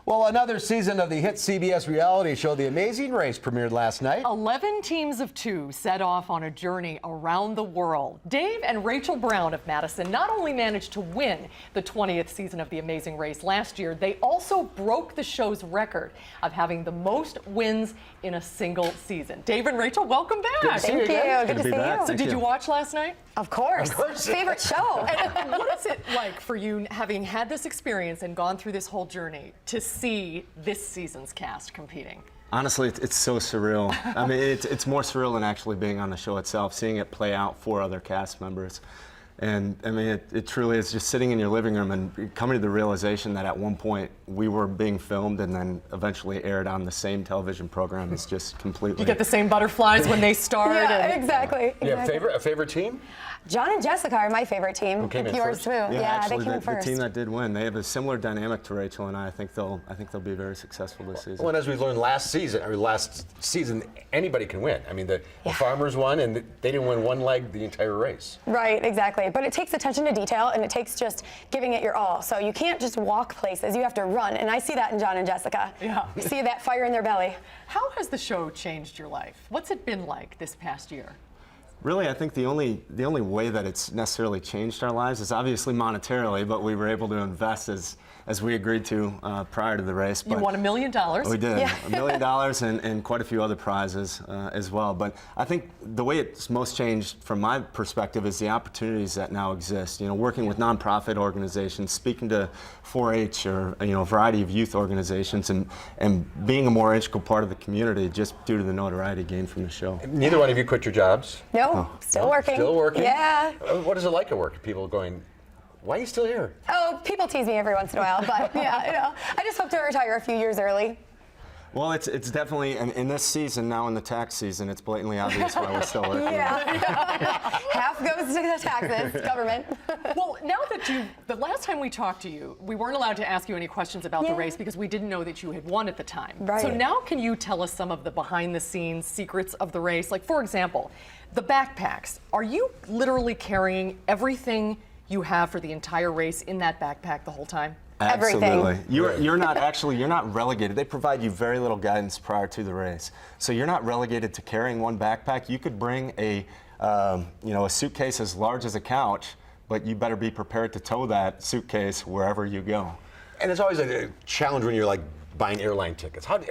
Well, another season of the hit CBS reality show The Amazing Race premiered last night. 11 teams of 2 set off on a journey around the world. Dave and Rachel Brown of Madison not only managed to win the 20th season of The Amazing Race last year, they also broke the show's record of having the most wins in a single season. Dave and Rachel, welcome back. Thank you. Good to see you. So did you watch last night? Of course. Favorite show. And what is it like for you, having had this experience and gone through this whole journey, to see this season's cast competing? Honestly, it's so surreal. I mean, it's more surreal than actually being on the show itself, seeing it play out for other cast members. And I mean, it truly is just sitting in your living room and coming to the realization that at one point we were being filmed and then eventually aired on the same television program. It's just completely... You get the same butterflies when they start. Yeah, exactly. Yeah, a favorite team? John and Jessica are my favorite team. Who came in Yours first? too. Yeah, They actually, came in the first. team that did win, they have a similar dynamic to Rachel and I. I think they'll be very successful this season. Well, and as we learned last season, anybody can win. I mean, the farmers won, and they didn't win one leg the entire race. Right, exactly. But it takes attention to detail, and it takes just giving it your all. So you can't just walk places, you have to run. And I see that in John and Jessica. Yeah. You see that fire in their belly. How has the show changed your life? What's it been like this past year? Really, I think the only way that it's necessarily changed our lives is obviously monetarily, but we were able to invest as we agreed to prior to the race. You won $1 million. We did. Yeah. $1 million and quite a few other prizes as well. But I think the way it's most changed from my perspective is the opportunities that now exist. You know, working with nonprofit organizations, speaking to 4-H or a variety of youth organizations, and being a more integral part of the community just due to the notoriety gained from the show. Neither one of you quit your jobs? No, still working. Still working? Yeah. What is it like at work? People going, why are you still here? Oh, people tease me every once in a while, but yeah, I just hope to retire a few years early. Well, it's definitely, and in this season, now in the tax season, it's blatantly obvious why we're still working. Yeah. Half goes to the taxes, government. Well, now that the last time we talked to you, we weren't allowed to ask you any questions about the race because we didn't know that you had won at the time. Right. So now can you tell us some of the behind-the-scenes secrets of the race? Like, for example, the backpacks. Are you literally carrying everything you have for the entire race in that backpack the whole time? Absolutely. You're not relegated. They provide you very little guidance prior to the race. So you're not relegated to carrying one backpack. You could bring a suitcase as large as a couch, but you better be prepared to tow that suitcase wherever you go. And it's always a challenge when you're like buying airline tickets. How do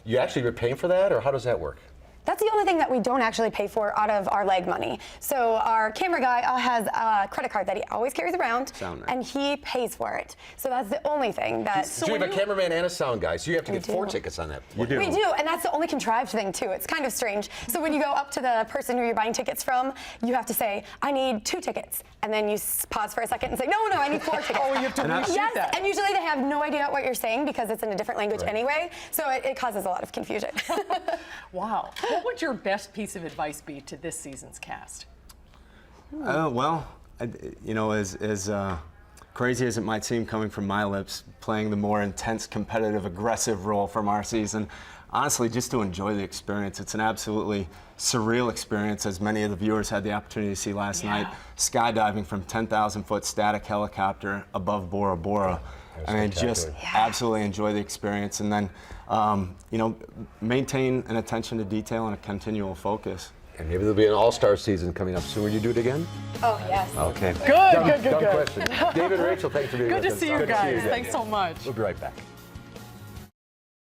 you actually paying for that, or how does that work? That's the only thing that we don't actually pay for out of our leg money. So our camera guy has a credit card that he always carries around, and he pays for it. So that's the only thing that... So you have a cameraman and a sound guy, so you have to get 4 tickets on that. You do. We do, and that's the only contrived thing too. It's kind of strange. So when you go up to the person who you're buying tickets from, you have to say, I need 2 tickets. And then you pause for a second and say, no, I need 4 tickets. Oh, you have to reshoot that. And usually they have no idea what you're saying because it's in a different language anyway. So it causes a lot of confusion. Wow. What would your best piece of advice be to this season's cast? Well, as crazy as it might seem coming from my lips, playing the more intense, competitive, aggressive role from our season, honestly, just to enjoy the experience. It's an absolutely surreal experience, as many of the viewers had the opportunity to see last night, skydiving from 10,000-foot static helicopter above Bora Bora. I mean, just absolutely enjoy the experience, and then, maintain an attention to detail and a continual focus. And maybe there'll be an all-star season coming up soon. Will you do it again? Oh, yes. Okay. Good. Dumb question. David and Rachel, thanks for being with us. Good to see you guys. Thanks so much. We'll be right back.